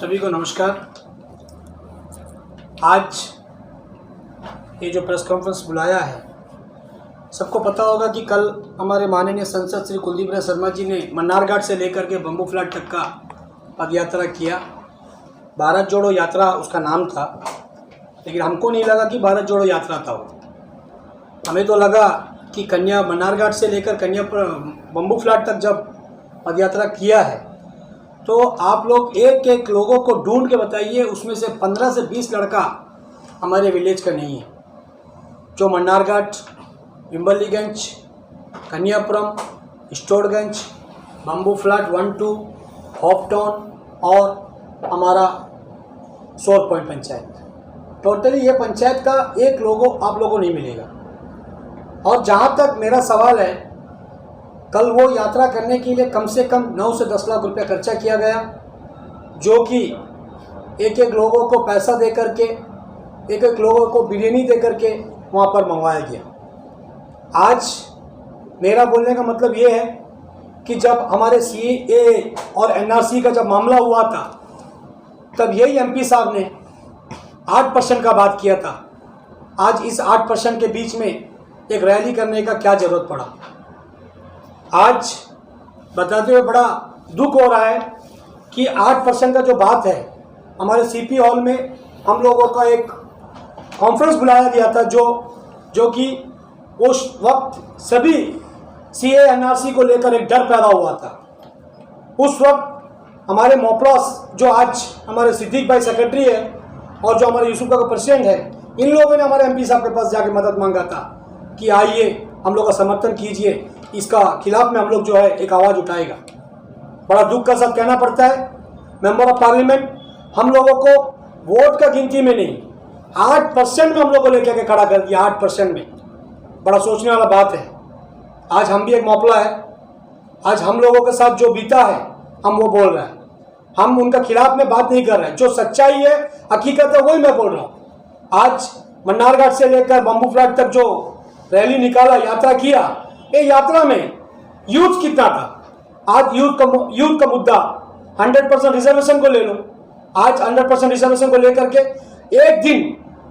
सभी को नमस्कार। आज ये जो प्रेस कॉन्फ्रेंस बुलाया है, सबको पता होगा कि कल हमारे माननीय सांसद श्री कुलदीप राय शर्मा जी ने मन्नार घाट से लेकर के बम्बू फ्लैट तक का पद यात्रा किया। भारत जोड़ो यात्रा उसका नाम था, लेकिन हमको नहीं लगा कि भारत जोड़ो यात्रा था वो। हमें तो लगा कि मन्नार घाट से लेकर बम्बू फ्लैट तक जब पद यात्रा किया है तो आप लोग एक एक लोगों को ढूंढ के बताइए, उसमें से 15 से 20 लड़का हमारे विलेज का नहीं है, जो मन्नार घाट, विम्बलीगंज, कन्यापुरम, स्टोरगंज, बम्बू फ्लैट 1-2, हॉपटाउन और हमारा सोर पॉइंट पंचायत, टोटली ये पंचायत का एक लोगो आप लोगों को नहीं मिलेगा। और जहाँ तक मेरा सवाल है, कल वो यात्रा करने के लिए कम से कम 9 से 10 लाख रुपया खर्चा किया गया, जो कि एक एक लोगों को पैसा दे करके, एक एक लोगों को बिरयानी दे करके वहाँ पर मंगवाया गया। आज मेरा बोलने का मतलब ये है कि जब हमारे CAA और NRC का जब मामला हुआ था, तब यही MP साहब ने 8% का बात किया था। आज इस 8% के बीच में एक रैली करने का क्या ज़रूरत पड़ा? आज बताते हुए बड़ा दुख हो रहा है कि 8% का जो बात है, हमारे CP हॉल में हम लोगों का एक कॉन्फ्रेंस बुलाया गया था, जो कि उस वक्त सभी CAA NRC को लेकर एक डर पैदा हुआ था। उस वक्त हमारे मोपलास, जो आज हमारे सिद्दीक भाई सेक्रेटरी है और जो हमारे यूसुफ का प्रेसिडेंट है, इन लोगों ने हमारे MP साहब के पास जाके मदद मांगा था कि आइए हम लोग का समर्थन कीजिए, इसका खिलाफ में हम लोग जो है एक आवाज़ उठाएगा। बड़ा दुख का साथ कहना पड़ता है, मेंबर ऑफ पार्लियामेंट हम लोगों को वोट का गिनती में नहीं, 8% में हम लोग को लेकर के खड़ा कर दिया। 8% में बड़ा सोचने वाला बात है। आज हम भी एक मौपला है, आज हम लोगों के साथ जो बीता है हम वो बोल रहे हैं, हम उनका खिलाफ में बात नहीं कर रहे हैं। जो सच्चाई है, हकीकत है, वही मैं बोल रहा हूँ। आज मन्नार घाट से लेकर बम्बू फ्लैट तक जो रैली निकाला, यात्रा किया, ये यात्रा में यूथ कितना था? आज यूथ का मुद्दा 100% रिजर्वेशन को ले लो। आज 100% रिजर्वेशन को लेकर के एक दिन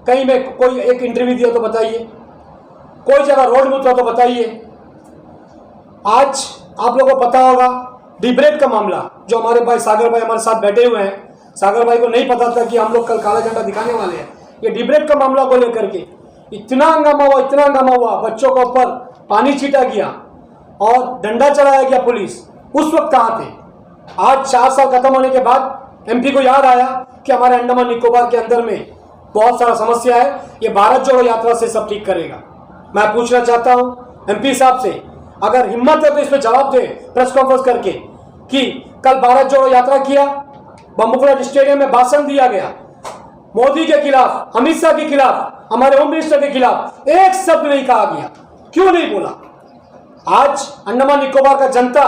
कहीं में कोई एक इंटरव्यू दिया तो बताइए, कोई जगह रोड में उतरा तो बताइए। आज आप लोगों को पता होगा डिबेट का मामला, जो हमारे भाई सागर भाई हमारे साथ बैठे हुए हैं, सागर भाई को नहीं पता था कि हम लोग कल काला झंडा दिखाने वाले हैं। ये डिबेट का मामला को लेकर के इतना हंगामा हुआ, बच्चों के ऊपर पानी छीटा गया और डंडा चलाया गया पुलिस। उस वक्त कहाँ थे? आज 4 साल खत्म होने के बाद MP को याद आया कि हमारे अंडमान निकोबार के अंदर में बहुत सारा समस्या है, ये भारत जोड़ो यात्रा से सब ठीक करेगा। मैं पूछना चाहता हूँ MP साहब से, अगर हिम्मत है तो इसमें जवाब दे प्रेस कॉन्फ्रेंस करके कि कल भारत जोड़ो यात्रा किया, बम्बू फ्लैट स्टेडियम में भाषण दिया गया, मोदी के खिलाफ, अमित शाह के खिलाफ, हमारे होम मिनिस्टर के खिलाफ एक शब्द नहीं कहा गया। क्यों नहीं बोला? आज अंडमान निकोबार का जनता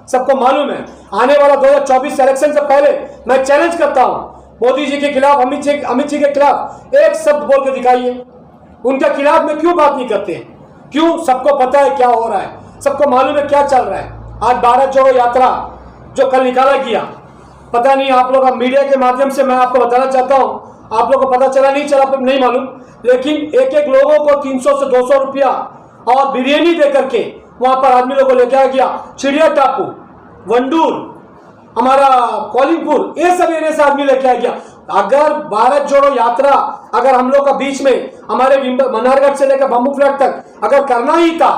सबको मालूम है, आने वाला 2024 इलेक्शन से पहले मैं चैलेंज करता हूं, मोदी जी के खिलाफ, अमित जी के खिलाफ एक शब्द बोल के दिखाइए। उनके खिलाफ में क्यों बात नहीं करते हैं? क्यों? सबको पता है क्या हो रहा है, सबको मालूम है क्या चल रहा है। आज भारत जोड़ो यात्रा जो कल निकाला गया, पता नहीं आप लोग मीडिया के माध्यम से मैं आपको बताना चाहता हूं, आप लोगों को पता चला नहीं चला नहीं मालूम, लेकिन एक एक लोगों को 300 से 200 रुपया और बिरयानी दे करके वहां पर आदमी लोगों को लेके आ गया। चिड़िया टापू, वंडूर, हमारा कौलिंगपुर, ये सब एरिया से आदमी लेके आ गया। अगर भारत जोड़ो यात्रा अगर हम लोग का बीच में हमारे मन्नार घाट से लेकर बम्बू फ्लैट तक अगर करना ही था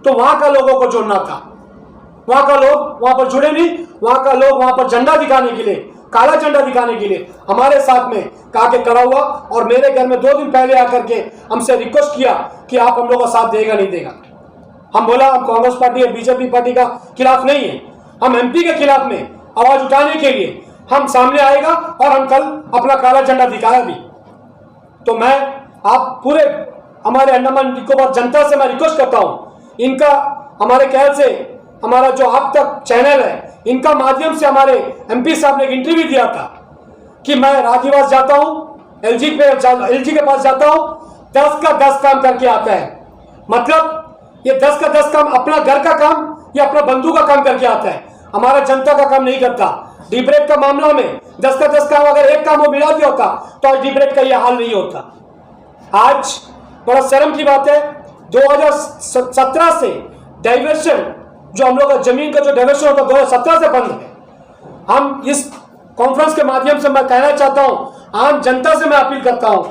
तो वहां का लोगों को जोड़ना था। वहां का लोग वहां पर जुड़े नहीं, वहां का लोग वहां पर झंडा दिखाने के लिए, काला झंडा दिखाने के लिए हमारे साथ में कहा के खड़ा हुआ और मेरे घर में 2 दिन पहले आकर के हमसे रिक्वेस्ट किया कि आप हम लोग का साथ देगा नहीं देगा। हम बोला हम कांग्रेस पार्टी या BJP पार्टी का खिलाफ नहीं है, हम MP के खिलाफ में आवाज उठाने के लिए हम सामने आएगा और हम कल अपना काला झंडा दिखाया भी। तो मैं आप पूरे हमारे अंडमान निकोबार जनता से मैं रिक्वेस्ट करता हूं, इनका हमारे ख्याल से हमारा जो आप तक चैनल है, इनका माध्यम से हमारे MP साहब ने एक इंटरव्यू दिया था कि मैं राजनिवास जाता हूं, LG के पास जाता हूं, 10 का 10 काम करके आता है। मतलब ये 10 का 10 काम अपना घर का काम या अपना बंधु का काम करके आता है, हमारा जनता का काम नहीं करता। डीब्रेक का मामला में 10 का 10 काम अगर एक काम वो मिला दिया होता तो आज डीब्रेक का ये हाल नहीं होता। आज बड़ा शर्म की बात है, 2017 से डाइवर्शन जो हम लोग का जमीन का जो डाइवर्शन होता 2017 से बंद है। हम इस कॉन्फ्रेंस के माध्यम से मैं कहना चाहता हूं, आम जनता से मैं अपील करता हूं,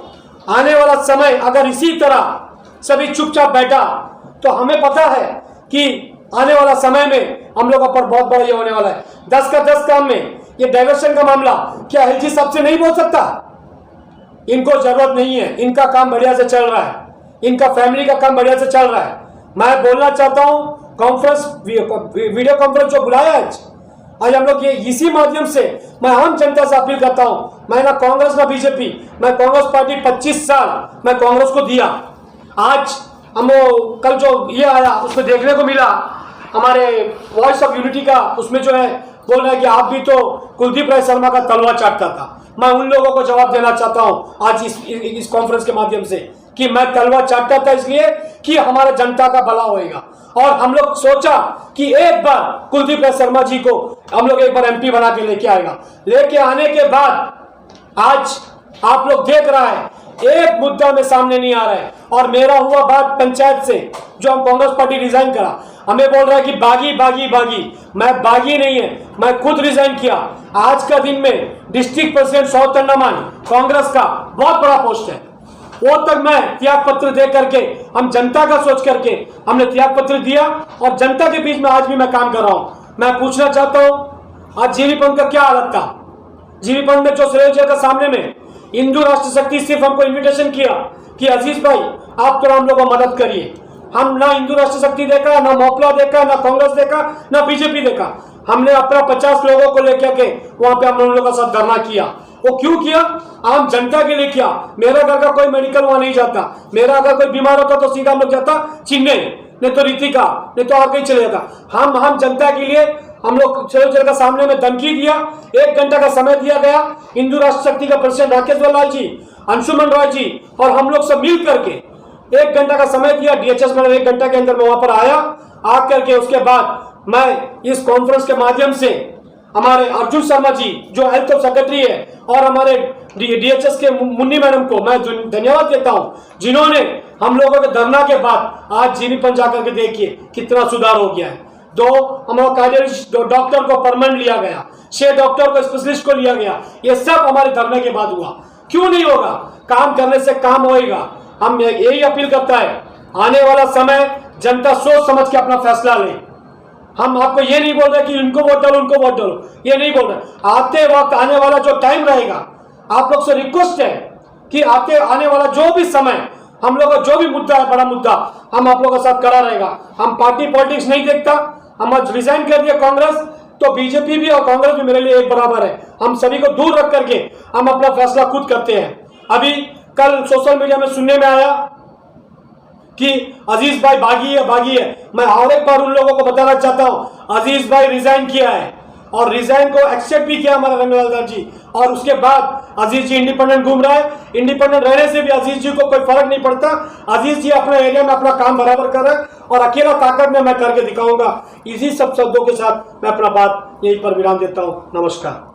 आने वाला समय अगर इसी तरह सभी चुपचाप बैठा तो हमें पता है कि आने वाला समय में हम लोगों पर बहुत बड़ा ये होने वाला है। 10 का 10 काम में ये डाइवर्शन का मामला क्या एलजी साहब से नहीं बोल सकता? इनको जरूरत नहीं है, इनका काम बढ़िया से चल रहा है, इनका फैमिली का काम बढ़िया से चल रहा है। मैं बोलना चाहता हूं, कॉन्फ्रेंस वीडियो कॉन्फ्रेंस जो बुलाया आज हम लोग ये इसी माध्यम से मैं आम जनता से अपील करता हूं, मैं ना कांग्रेस ना बीजेपी, मैं कांग्रेस पार्टी 25 साल मैं कांग्रेस को दिया। आज हम कल जो ये आया उसमें देखने को मिला हमारे वॉइस ऑफ यूनिटी का, उसमें जो है बोल रहा है कि आप भी तो कुलदीप राय शर्मा का तलवार चाटता था। मैं उन लोगों को जवाब देना चाहता हूं आज इस कॉन्फ्रेंस के माध्यम से कि मैं तलवार चाटता था इसलिए कि हमारा जनता का भला होएगा। और हम लोग सोचा कि एक बार कुलदीप राय शर्मा जी को हम लोग एक बार एमपी बना के लेके आएगा। लेके आने के बाद आज आप लोग देख रहा है एक मुद्दा में सामने नहीं आ रहा है। और मेरा हुआ बात पंचायत से, जो हम कांग्रेस पार्टी रिजाइन करा, हमें बोल रहा है कि बागी बागी बागी। मैं बागी नहीं है, मैं खुद रिजाइन किया। आज का दिन में डिस्ट्रिक्ट प्रेसिडेंट सौतन्नामान कांग्रेस का बहुत बड़ा पोस्ट है, वो तक मैं त्याग पत्र दे करके हम जनता का सोच करके हमने त्याग पत्र दिया और जनता के बीच में आज भी मैं काम कर रहा हूं। मैं पूछना चाहता हूं आज जीवी पंथ का क्या हालत था? जीवी पंथ में जो श्रेय का सामने में हिंदू राष्ट्र शक्ति सिर्फ हमको इन्विटेशन किया कि अजीज भाई आप तो हम लोग को मदद करिए। हम ना हिंदू राष्ट्र शक्ति देखा, ना मोपला देखा, ना कांग्रेस देखा, ना बीजेपी देखा। हमने अपना 50 लोगों को लेकर के वहां पे हम लोगों का साथ धरना किया। वो क्यों किया? आम जनता के लिए किया। मेरा घर का कोई मेडिकल वहां नहीं जाता, मेरा अगर कोई बीमार होता तो सीधा हम लोग जाता चेन्नई, नहीं तो रीतिका, नहीं तो और कहीं चले जाता। हम जनता के लिए हम लोग चल का सामने में धमकी दिया। 1 घंटा का समय दिया गया। हिंदू राष्ट्र शक्ति का प्रेसिडेंट राकेश लाल जी, अंशुमन रॉय जी और हम लोग सब मिल करके 1 घंटा का समय दिया। डीएचएस में 1 घंटा के अंदर मैं वहां पर आया। आकर के उसके बाद मैं इस कॉन्फ्रेंस के माध्यम से हमारे अर्जुन शर्मा जी जो हेल्थ सेक्रेटरी है और हमारे डीएचएस के मुन्नी मैडम को मैं धन्यवाद देता हूं, जिन्होंने हम लोगों के धरना के बाद आज जीनीपन जाकर के देखिए कितना सुधार हो गया है। 2 हमारा कार्डियोलॉजिस्ट डॉक्टर को परमानेंट लिया गया, 6 डॉक्टर को स्पेशलिस्ट को लिया गया। ये सब हमारे धरने के बाद हुआ। क्यों नहीं होगा? काम करने से काम होएगा। हम यही अपील करता है, आने वाला समय जनता सोच समझ के अपना फैसला ले। हम आपको ये नहीं बोल रहे कि इनको वोट डालो उनको वोट डालो, ये नहीं बोल रहे। आते वक्त आने वाला जो टाइम रहेगा, आप लोग से रिक्वेस्ट है कि आने वाला जो भी समय हम लोग का जो भी मुद्दा है, बड़ा मुद्दा, हम आप लोगों के साथ करा रहेगा। हम पार्टी पॉलिटिक्स नहीं देखता। हम आज रिजाइन कर दिया कांग्रेस, तो बीजेपी भी और कांग्रेस भी मेरे लिए एक बराबर है। हम सभी को दूर रख करके हम अपना फैसला खुद करते हैं। अभी कल सोशल मीडिया में सुनने में आया कि अजीज भाई बागी है। मैं और एक बार उन लोगों को बताना चाहता हूं, अजीज भाई रिजाइन किया है और रिजाइन को एक्सेप्ट भी किया हमारा रंगलाल जी। और उसके बाद अजीज जी इंडिपेंडेंट घूम रहा है। इंडिपेंडेंट रहने से भी अजीज जी को कोई फर्क नहीं पड़ता। अजीज जी अपने एरिया में अपना काम बराबर कर रहे हैं और अकेला ताकत में मैं करके दिखाऊंगा। इसी सब शब्दों के साथ मैं अपना बात यहीं पर विराम देता हूं। नमस्कार।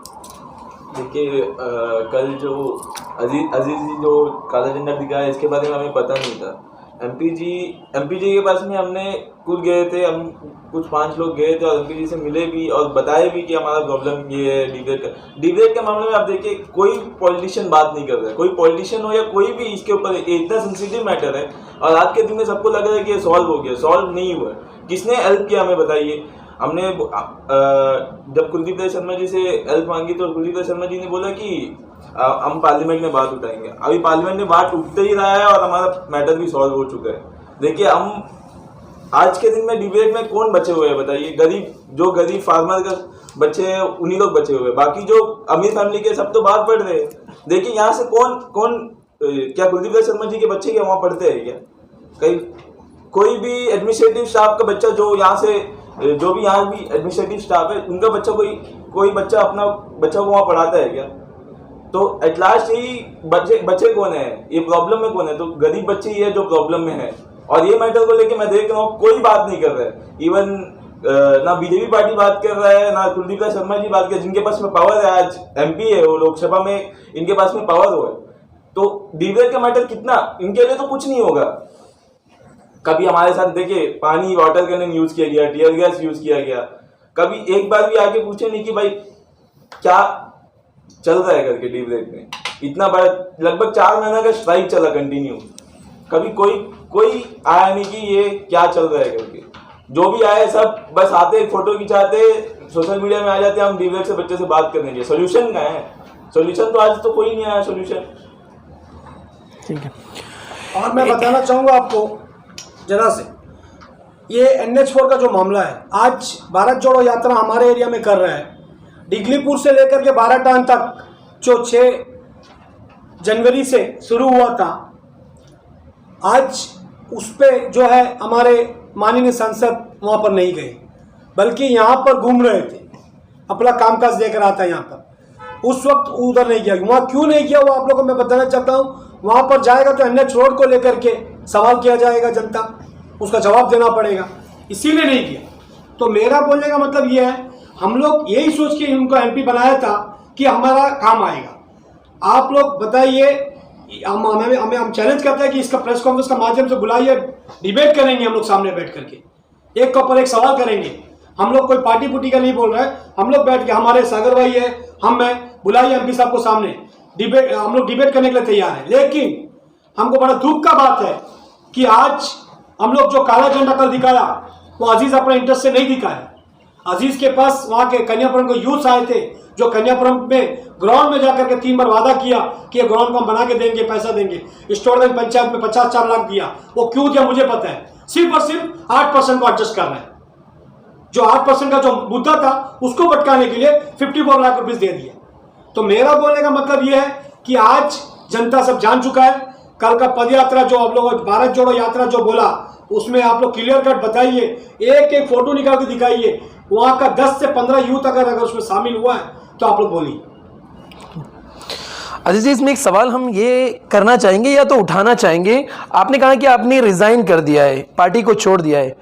देखिए, कल जो अजीज जी जो काला झंडा दिखाया, इसके बारे में हमें पता नहीं था। एमपी जी के पास में हमने खुद गए थे, हम कुछ 5 लोग गए थे और एमपी जी से मिले भी और बताए भी कि हमारा प्रॉब्लम ये है डीब्रेक के मामले में। आप देखिए, कोई पॉलिटिशियन बात नहीं कर रहा है, कोई पॉलिटिशियन हो या कोई भी इसके ऊपर। इतना सेंसिटिव मैटर है और आज के दिन में सबको लग रहा है कि ये सॉल्व हो गया। सॉल्व नहीं हुआ। किसने हेल्प किया हमें बताइए। हमने जब कुलदीप राय शर्मा जी से हेल्प मांगी तो कुलदीप राय शर्मा जी ने बोला कि हम पार्लियामेंट में बात उठाएंगे। अभी पार्लियामेंट में बात उठते ही रहा है और हमारा मैटर भी सॉल्व हो चुका है। देखिए, हम आज के दिन में डिबेट में कौन बचे हुए हैं बताइए? जो गरीब फार्मर का बच्चे हैं उन्हीं लोग बचे हुए हैं। बाकी जो अमीर फैमिली के सब तो बाहर पढ़ रहे हैं। देखिए, यहाँ से कौन क्या कुलदीप राय शर्मा जी के बच्चे क्या वहाँ पढ़ते हैं क्या? कहीं कोई भी एडमिनिस्ट्रेटिव स्टाफ का बच्चा जो भी यहाँ भी एडमिनिस्ट्रेटिव स्टाफ है, उनका बच्चा कोई बच्चा अपना बच्चा को वहाँ पढ़ाता है क्या? तो एट लास्ट यही बच्चे कौन है? ये प्रॉब्लम में कौन है? तो गरीब बच्चे ही है जो प्रॉब्लम में है। और ये मैटर को लेके मैं देख रहा हूँ कोई बात नहीं कर रहा है। इवन ना बीजेपी पार्टी बात कर रहा है, ना कुलदीप राय शर्मा जी बात कर, जिनके पास में पावर है, आज एमपी है वो, लोकसभा में इनके पास में पावर हो है, तो डीब्रेक का मैटर कितना, इनके लिए तो कुछ नहीं होगा। कभी हमारे साथ देखिए पानी वाटर कैनन यूज किया गया, टीयर गैस यूज किया गया, कभी एक बार भी आके पूछे नहीं कि भाई क्या चल रहा है करके डीब्रेक में। इतना बड़ा लगभग 4 महीना का स्ट्राइक चला कंटिन्यू, कभी कोई आया नहीं कि ये क्या चल रहा है करके। जो भी आए सब बस आते फोटो खिंचाते सोशल मीडिया में आ जाते, हम डीब्रेक से बच्चे से बात करने के, सोल्यूशन कहाँ है? सोल्यूशन तो आज तो कोई नहीं आया सोल्यूशन। ठीक है, और मैं बताना चाहूँगा आपको जरा से, ये NH4 का जो मामला है, आज भारत जोड़ो यात्रा हमारे एरिया में कर रहा है। डिगलीपुर से लेकर के बाराटान तक जो 6 जनवरी से शुरू हुआ था, आज उस पे जो है हमारे माननीय सांसद वहाँ पर नहीं गए, बल्कि यहाँ पर घूम रहे थे, अपना कामकाज देख रहा था यहाँ पर। उस वक्त उधर नहीं गया। वहाँ क्यों नहीं गया वो आप लोगों को मैं बताना चाहता हूँ। वहाँ पर जाएगा तो NH रोड को लेकर के सवाल किया जाएगा, जनता उसका जवाब देना पड़ेगा, इसीलिए नहीं किया। तो मेरा बोलने का मतलब ये है, हम लोग यही सोच के उनको MP बनाया था कि हमारा काम आएगा। आप लोग बताइए, हम चैलेंज करते हैं कि इसका प्रेस कॉन्फ्रेंस का माध्यम से बुलाइए, डिबेट करेंगे हम लोग सामने बैठ करके, एक के ऊपर एक सवाल करेंगे। हम लोग कोई पार्टी पुटी का नहीं बोल रहे हैं, हम लोग बैठ के, हमारे सागर भाई है, हम है, बुलाइए MP साहब को सामने, डिबेट, हम लोग डिबेट करने के लिए तैयार हैं। लेकिन हमको बड़ा दुख का बात है कि आज हम लोग जो काला झंडा कल दिखाया वो अजीज अपने इंटरेस्ट से नहीं दिखाया। अजीज के पास वहाँ के कन्यापुरम को यूथ आए थे, जो कन्यापुरम में ग्राउंड में जाकर के 3 बार वादा किया कि ग्राउंड को हम बना के देंगे, पैसा देंगे। स्टोरगंज पंचायत में 54 लाख दिया, वो क्यों दिया मुझे पता है, सिर्फ और सिर्फ 8% को एडजस्ट कर रहे हैं। जो 8% का जो मुद्दा था उसको भटकाने के लिए 54 लाख रुपीज दे दिया। तो मेरा बोलने का मतलब यह है कि आज जनता सब जान चुका है। कल का पद यात्रा जो आप लोग भारत जोड़ो यात्रा जो बोला, उसमें आप लोग क्लियर कट बताइए, एक एक फोटो निकाल के दिखाइए, वहां का 10 से 15 यूथ अगर उसमें शामिल हुआ है तो आप लोग बोलिए। अजीज जी, इसमें एक सवाल हम ये करना चाहेंगे या तो उठाना चाहेंगे। आपने कहा कि आपने रिजाइन कर दिया है, पार्टी को छोड़ दिया है।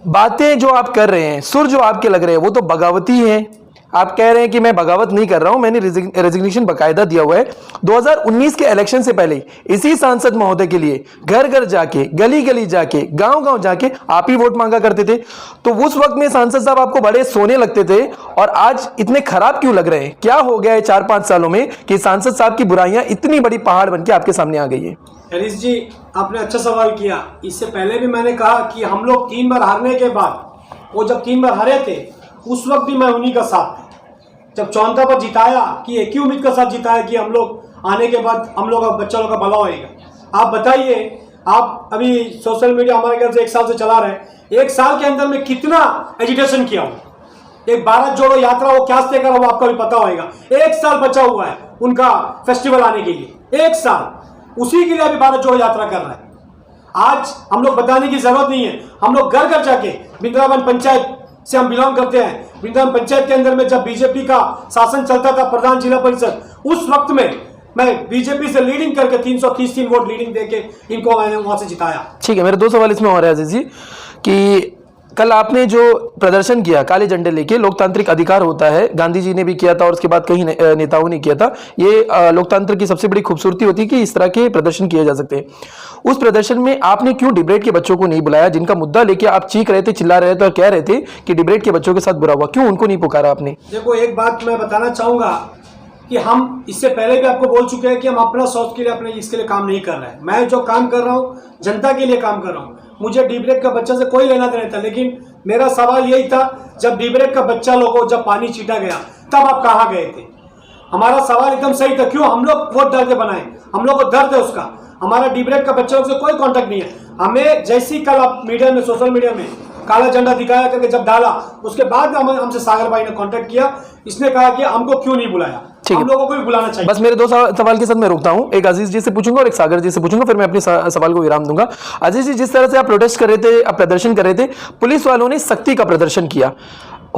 बातें जो आप कर रहे हैं, सुर जो आपके लग रहे हैं, वो तो बगावती हैं। आप कह रहे हैं कि मैं बगावत नहीं कर रहा हूं, मैंने रेजिग्नेशन बकायदा दिया हुआ है। 2019 के इलेक्शन से पहले इसी सांसद महोदय के लिए घर घर जाके, गली गली जाके, गांव गांव जाके आप ही वोट मांगा करते थे। तो उस वक्त में सांसद साहब आपको बड़े सोने लगते थे, और आज इतने खराब क्यों लग रहे हैं? क्या हो गया है 4-5 सालों में कि सांसद साहब की बुराइयां इतनी बड़ी पहाड़ बन के आपके सामने आ गई है? हरीश जी, आपने अच्छा सवाल किया। इससे पहले भी मैंने कहा कि हम लोग 3 बार हारने के बाद, वो जब 3 बार हारे थे उस वक्त भी मैं उन्हीं का साथ था। जब 54 पर जिताया कि एक ही उम्मीद का साथ जिताया कि हम लोग आने के बाद हम लोग बच्चा लोग का भला होएगा। आप बताइए, आप अभी सोशल मीडिया हमारे ख्याल से 1 साल से चला रहे हैं, 1 साल के अंदर में कितना एजिटेशन किया हूँ। एक भारत जोड़ो यात्रा वो क्या से करा वो आपको भी पता होगा। 1 साल बचा हुआ है उनका फेस्टिवल आने के लिए, 1 साल, उसी के लिए अभी भारत जोड़ो यात्रा कर रहा है। आज हम लोग बताने की जरूरत नहीं है, हम लोग घर घर जाके, वृंदावन पंचायत से हम बिलोंग करते हैं, वृंदावन पंचायत के अंदर में जब बीजेपी का शासन चलता था, प्रधान जिला परिषद, उस वक्त में मैं बीजेपी से लीडिंग करके 333 वोट लीडिंग देके इनको मैंने वहां से जिताया। ठीक है, मेरे 2 सवाल इसमें और है अजीज जी, कि कल आपने जो प्रदर्शन किया काले झंडे लेके, लोकतांत्रिक अधिकार होता है, गांधी जी ने भी किया था और उसके बाद कई नेताओं ने किया था। ये लोकतंत्र की सबसे बड़ी खूबसूरती होती है कि इस तरह के प्रदर्शन किए जा सकते हैं। उस प्रदर्शन में आपने क्यों डिबेट के बच्चों को नहीं बुलाया, जिनका मुद्दा लेके आप चीख रहे थे, चिल्ला रहे थे और कह रहे थे कि डिबेट के बच्चों के साथ बुरा हुआ, क्यों उनको नहीं पुकारा आपने? देखो, एक बात मैं बताना चाहूंगा कि हम इससे पहले भी आपको बोल चुके हैं कि हम अपना सोच के लिए, अपने इसके लिए काम नहीं कर रहे हैं। मैं जो काम कर रहा हूँ जनता के लिए काम कर रहा हूँ। मुझे डीब्रेक का बच्चा से कोई लेना देना था, लेकिन मेरा सवाल यही था, जब डीब्रेक का बच्चा लोगों जब पानी छीटा गया तब आप कहाँ गए थे? हमारा सवाल एकदम सही था, क्यों हम लोग वोट डाल के बनाए? हम लोग को दर्द है उसका। हमारा डीब्रेक का बच्चों से कोई कांटेक्ट नहीं है। हमें जैसी कल आप मीडिया में, सोशल मीडिया में काला झंडा दिखाया करके जब डाला, उसके बाद हमसे सागर भाई ने कांटेक्ट किया, इसने कहा कि हमको क्यों नहीं बुलाया, हम लोगों को भी बुलाना चाहिए। बस मेरे 2 सवाल के साथ मैं रुकता हूं, एक अजीज जी से पूछूंगा और एक सागर जी से पूछूंगा, फिर मैं अपने सवाल को विराम दूंगा। अजीज जी, जिस तरह से आप प्रोटेस्ट कर रहे थे, आप प्रदर्शन कर रहे थे, पुलिस वालों ने सख्ती का प्रदर्शन किया।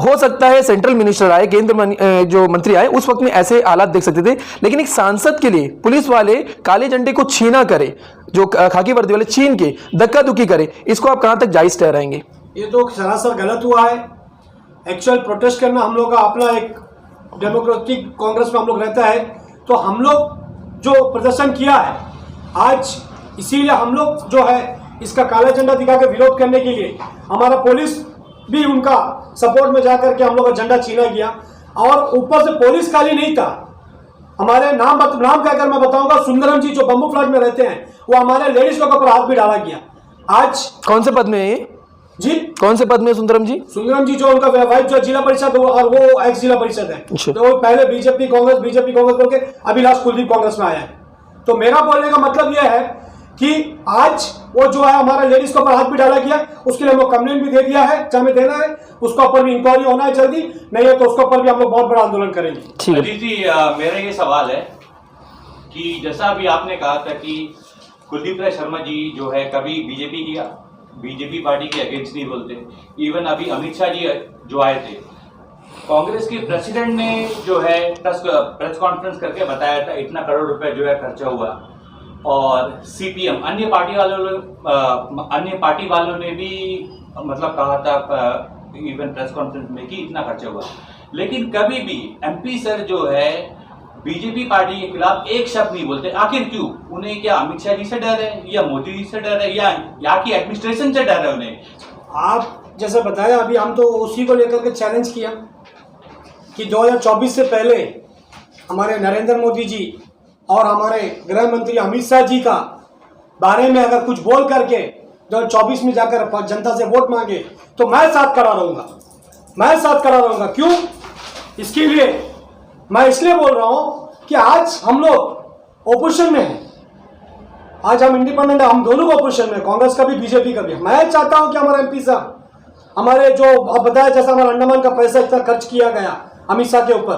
हो सकता है सेंट्रल मिनिस्टर आए, केंद्र जो मंत्री आए, उस वक्त में ऐसे हालात देख सकते थे, लेकिन एक सांसद के लिए पुलिस वाले काले झंडे को छीना करे, जो खाकी वर्दी वाले छीन के धक्का धुक्की करे, इसको आप कहां तक जायज ठहराएंगे? ये तो सरासर गलत हुआ है। एक्चुअल प्रोटेस्ट करना हम लोग का अपना एक डेमोक्रेटिक कांग्रेस में हम लोग रहता है, तो हम लोग जो प्रदर्शन किया है आज, इसीलिए हम लोग जो है इसका काला झंडा दिखा के विरोध करने के लिए हमारा पुलिस भी उनका सपोर्ट में जाकर के हम लोग का झंडा छीना गया। और ऊपर से पुलिस खाली नहीं था, हमारे नाम कहकर मैं बताऊंगा, सुंदरम जी जो बम्बू फ्लैट में रहते हैं, वो हमारे लेडीज लोगों पर हाथ भी डाला गया। आज कौन से पद में है ये? जी कौन से पद में है सुंदरम जी? सुंदरम जी जो उनका वाइफ जो जिला परिषद और वो एक्स जिला परिषद है, अच्छा। तो वो पहले बीजेपी कांग्रेस बोल के अभी लास्ट कुलदीप कांग्रेस में आया है। तो मेरा बोलने का मतलब यह है कि आज वो जो है हमारा लेडीज के ऊपर हाथ भी डाला गया, उसके लिए हम लोग कंप्लेंट भी दे दिया है, हमें देना है, उसके ऊपर भी इंक्वायरी होना है जल्दी, नहीं है तो उसके ऊपर भी हम लोग बहुत बड़ा आंदोलन करेंगे। ठीक है अजीत जी, मेरा ये सवाल है कि जैसा अभी आपने कहा था कि कुलदीप राय शर्मा जी जो है कभी बीजेपी पार्टी के अगेंस्ट नहीं बोलते। इवन अभी अमित शाह जी जो आए थे, कांग्रेस के प्रेसिडेंट ने जो है प्रेस कॉन्फ्रेंस करके बताया था इतना करोड़ रुपए जो है खर्चा हुआ, और सीपीएम अन्य पार्टी वालों ने भी मतलब कहा था इवन प्रेस कॉन्फ्रेंस में कि इतना खर्चा हुआ, लेकिन कभी भी एमपी सर जो है बीजेपी पार्टी के खिलाफ एक शब्द नहीं बोलते। आखिर क्यों? उन्हें क्या अमित शाह जी से डर है, या मोदी जी से डर है, या यहाँ की एडमिनिस्ट्रेशन से डर है उन्हें? आप जैसे बताया, अभी हम तो उसी को लेकर के चैलेंज किया कि 2024 से पहले हमारे नरेंद्र मोदी जी और हमारे गृह मंत्री अमित शाह जी का बारे में अगर कुछ बोल करके 2024 में जाकर जनता से वोट मांगे तो मैं साथ खड़ा रहूंगा। क्यों? इसके लिए मैं इसलिए बोल रहा हूं कि आज हम लोग ओपोजिशन में हैं, आज हम इंडिपेंडेंट है, हम दोनों ओपोजिशन में, कांग्रेस का भी बीजेपी का भी। मैं चाहता हूं कि हमारा एमपी साहब, हमारे जो अब बताया जैसा हमारा अंडमान का पैसा इतना खर्च किया गया अमित शाह के ऊपर,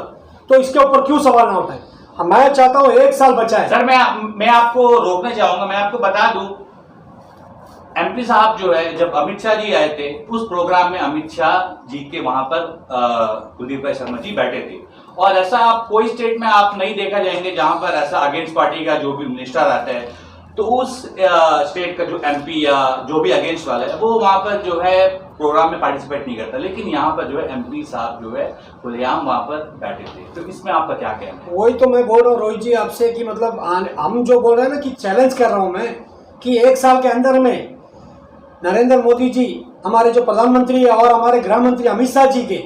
तो इसके ऊपर क्यों सवाल ना उठाए? मैं चाहता हूं 1 साल बचा है। सर मैं आपको रोकना चाहूंगा, मैं आपको बता दूं, एमपी साहब जो है जब अमित शाह जी आए थे उस प्रोग्राम में अमित शाह जी के वहां पर कुलदीप राय शर्मा जी बैठे थे, और ऐसा आप कोई स्टेट में आप नहीं देखा जाएंगे जहां पर ऐसा अगेंस्ट पार्टी का जो भी मिनिस्टर आता है तो उस स्टेट का जो एमपी या जो भी अगेंस्ट वाला है वो वहां पर जो है प्रोग्राम में पार्टिसिपेट नहीं करता, लेकिन यहाँ पर जो है एमपी साहब जो है खुलेआम वहां पर बैठे थे। तो इसमें आपका क्या कहना है? वही तो मैं बोल रहा हूँ रोहित जी आपसे कि मतलब हम जो बोल रहे हैं ना कि चैलेंज कर रहा हूँ मैं कि 1 साल के अंदर में नरेंद्र मोदी जी हमारे जो प्रधानमंत्री और हमारे गृह मंत्री अमित शाह जी के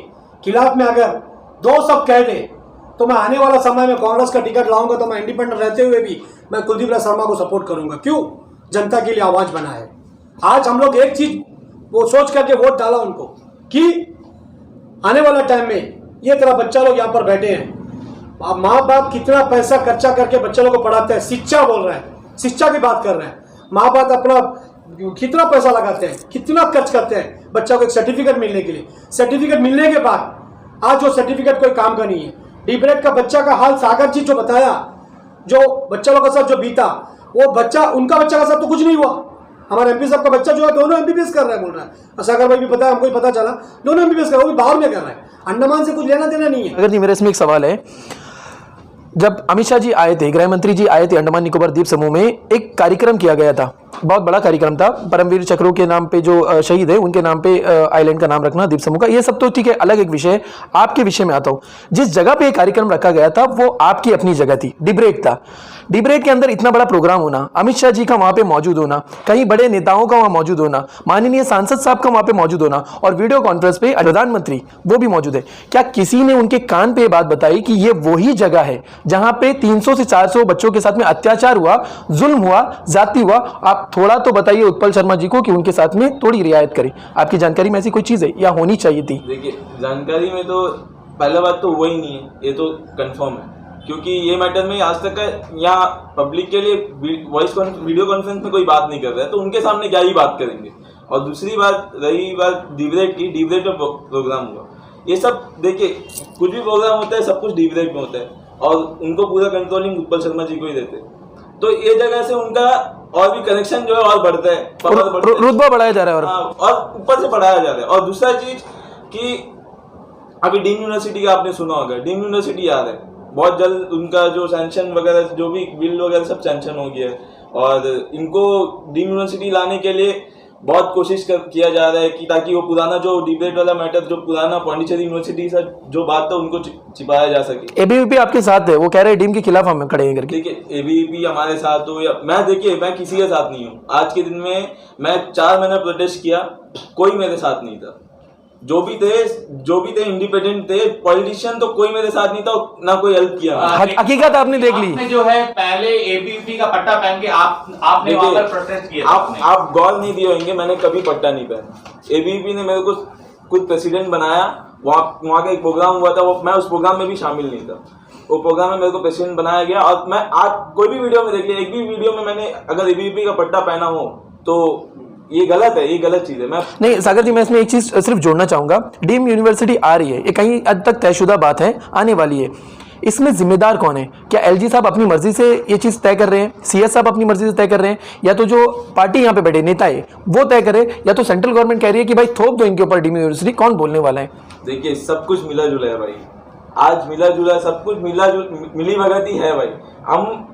खिलाफ में अगर 2 शब्द कह दे तो मैं आने वाला समय में कांग्रेस का टिकट लाऊंगा, तो मैं इंडिपेंडेंट रहते हुए भी मैं कुलदीप राय शर्मा को सपोर्ट करूंगा। क्यों? जनता के लिए आवाज बना है। आज हम लोग एक चीज वो सोच करके वोट डाला उनको कि आने वाला टाइम में ये तेरा बच्चा लोग यहाँ पर बैठे हैं, माँ बाप कितना पैसा खर्चा करके बच्चे लोग को पढ़ाते हैं, शिक्षा बोल रहे हैं, शिक्षा की बात कर रहे हैं, माँ बाप अपना कितना पैसा लगाते हैं, कितना खर्च करते हैं बच्चा को एक सर्टिफिकेट मिलने के लिए। सर्टिफिकेट मिलने के बाद आज वो सर्टिफिकेट कोई काम का नहीं है। डीब्रेड का बच्चा का हाल सागर जी जो बताया, जो बच्चा लोग के साथ जो बीता, वो बच्चा उनका बच्चा का साथ तो कुछ नहीं हुआ। हमारे एमपी साहब का बच्चा जो है दोनों एमबीबीएस कर रहा है, बोल रहा है। सागर भाई भी पता है, हमको भी पता चला, दोनों एमबीबीएस कर रहा है, वो भी बाहर में कर रहा है। अंडमान से कुछ लेना देना नहीं है। अगर जी मेरे इसमें एक सवाल है, जब अमित शाह जी आए थे, गृह मंत्री जी आए थे अंडमान निकोबार द्वीप समूह में, एक कार्यक्रम किया गया था, बहुत बड़ा कार्यक्रम था, परमवीर चक्रों के नाम पे जो शहीद है उनके नाम पे आइलैंड का नाम रखना, द्वीप समूह का, ये सब तो ठीक है, अलग एक विषय है। आपके विषय में आता हूं, जिस जगह पे कार्यक्रम रखा गया था वो आपकी अपनी जगह थी, डिब्रेक था। डिब्रेक के अंदर इतना बड़ा प्रोग्राम होना, अमित शाह जी का वहां पे मौजूद होना, कई बड़े नेताओं का वहां मौजूद होना, माननीय सांसद साहब का वहां पे मौजूद होना, और वीडियो कॉन्फ्रेंस पे प्रधानमंत्री वो भी मौजूद है। क्या किसी ने उनके कान पे ये बात बताई कि ये वही जगह है जहां पे 300 से 400 बच्चों के साथ में अत्याचार हुआ, जुल्म हुआ, जाति हुआ? आप थोड़ा तो बताइए उत्पल शर्मा जी को कि उनके साथ में थोड़ी रियायत करें। आपकी जानकारी में ऐसी कोई चीज है या होनी चाहिए थी? देखिए, जानकारी में तो पहला बात तो वही नहीं है, ये तो कंफर्म है, क्योंकि ये मैटर में आज तक यहाँ पब्लिक के लिए वीडियो कॉन्फ्रेंस में कोई बात नहीं कर रहा है, तो उनके सामने क्या ही बात करेंगे। और दूसरी बात रही बात डिब्रेट की, डिब्रेट में प्रोग्राम हुआ, ये सब देखिए कुछ भी प्रोग्राम होता है सब कुछ डिब्रेट में होता है, और उनको पूरा कंट्रोलिंग उत्पल शर्मा जी को ही देते हैं। तो ये जगह से उनका और भी कनेक्शन जो है और बढ़ता है, रुतबा बढ़ाया जा रहा है, और ऊपर से बढ़ाया जा रहा है। और दूसरा चीज कि अभी डीम्ड यूनिवर्सिटी का आपने सुना होगा, डीम्ड यूनिवर्सिटी आ रहा है बहुत जल्द, उनका जो सैंक्शन वगैरह जो भी बिल वगैरह सब सैंक्शन हो गया है, और इनको डीम्ड यूनिवर्सिटी लाने के लिए बहुत किया जा रहा है कि ताकि वो पुराना जो डिबेट वाला मैटर, जो पुराना पांडिचेरी यूनिवर्सिटी से जो बात था उनको छिपाया जा सके। एबीवीपी आपके साथ है, वो कह रहे हैं डीम के खिलाफ हम खड़े हैं करके। देखिए एबीवीपी हमारे साथ हो या मैं किसी के साथ नहीं हूँ। आज के दिन में मैं 4 महीने प्रोटेस्ट किया, कोई मेरे साथ नहीं था। जो भी थे इंडिपेंडेंट थे, पॉलिटिशियन तो कोई मेरे साथ नहीं था, ना कोई हेल्प किया। हकीकत आपने देख ली। आपने जो है पहले एबीवीपी का पट्टा पहन के आपने वहां पर प्रोटेस्ट किया। आप गौर नहीं दिए होंगे, मैंने कभी पट्टा नहीं पहना। एबीवीपी ने मेरे को कुछ प्रेसिडेंट बनाया, वहाँ का एक प्रोग्राम हुआ था, वो मैं उस प्रोग्राम में भी शामिल नहीं था। वो प्रोग्राम में मेरे को प्रेसिडेंट बनाया गया और मैं आज कोई भी वीडियो में देख लिया, एक भी वीडियो में मैंने अगर एबीवीपी का पट्टा पहना हो तो ये गलत है, ये गलत चीज है। मैं नहीं सागर जी, मैं इसमें एक चीज सिर्फ जोड़ना चाहूंगा। डीम यूनिवर्सिटी आ रही है, ये कहीं हद तक तयशुदा बात है, आने वाली है। इसमें जिम्मेदार कौन है? क्या एलजी साहब अपनी मर्जी से ये चीज तय कर रहे हैं, सीएस साहब अपनी मर्जी से तय कर रहे हैं, या तो जो पार्टी यहाँ पे बैठे नेता है वो तय करे, या तो सेंट्रल गवर्नमेंट कह रही है कि भाई थोप दो इनके ऊपर डीम यूनिवर्सिटी? कौन बोलने वाला है? देखिए सब कुछ मिला जुला है भाई, आज मिला जुला सब कुछ मिली भगती है भाई। हम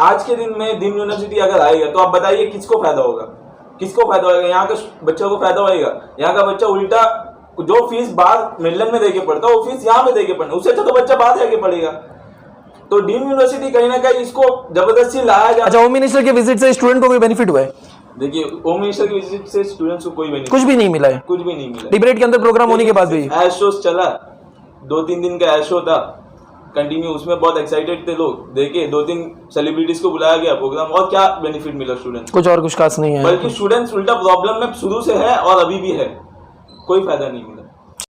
आज के दिन में डीम यूनिवर्सिटी अगर आएगा तो आप बताइए किसको फायदा होगा? किसको फायदा होगा? यहाँ के बच्चों को फायदा होगा? यहाँ का बच्चा उल्टा जो फीस बाहर मिडलैंड में देके पढ़ता है वो फीस यहाँ पे देके पढ़ना, उससे अच्छा तो बच्चा बाहर जाके पढ़ेगा। तो डीम यूनिवर्सिटी कहीं ना कहीं इसको जबरदस्ती लाया जाए। अच्छा, होम मिनिस्टर के विजिट से स्टूडेंट को कोई बेनिफिट हुआ है? देखिए होम मिनिस्टर की विजिट से स्टूडेंट्स को कोई बेनिफिट कुछ भी नहीं मिला है, कुछ भी नहीं मिला। डिबेट के अंदर प्रोग्राम होने के बाद भी एयर शो चला, 2-3 दिन का एयर शो था कंटिन्यू, उसमें बहुत एक्साइटेड थे लोग, देखे 2-3 सेलिब्रिटीज को बुलाया गया प्रोग्राम, और क्या बेनिफिट मिला स्टूडेंट्स? कुछ और कुछ खास नहीं है, बल्कि स्टूडेंट्स उल्टा प्रॉब्लम में शुरू से है और अभी भी है, कोई फायदा नहीं मिला।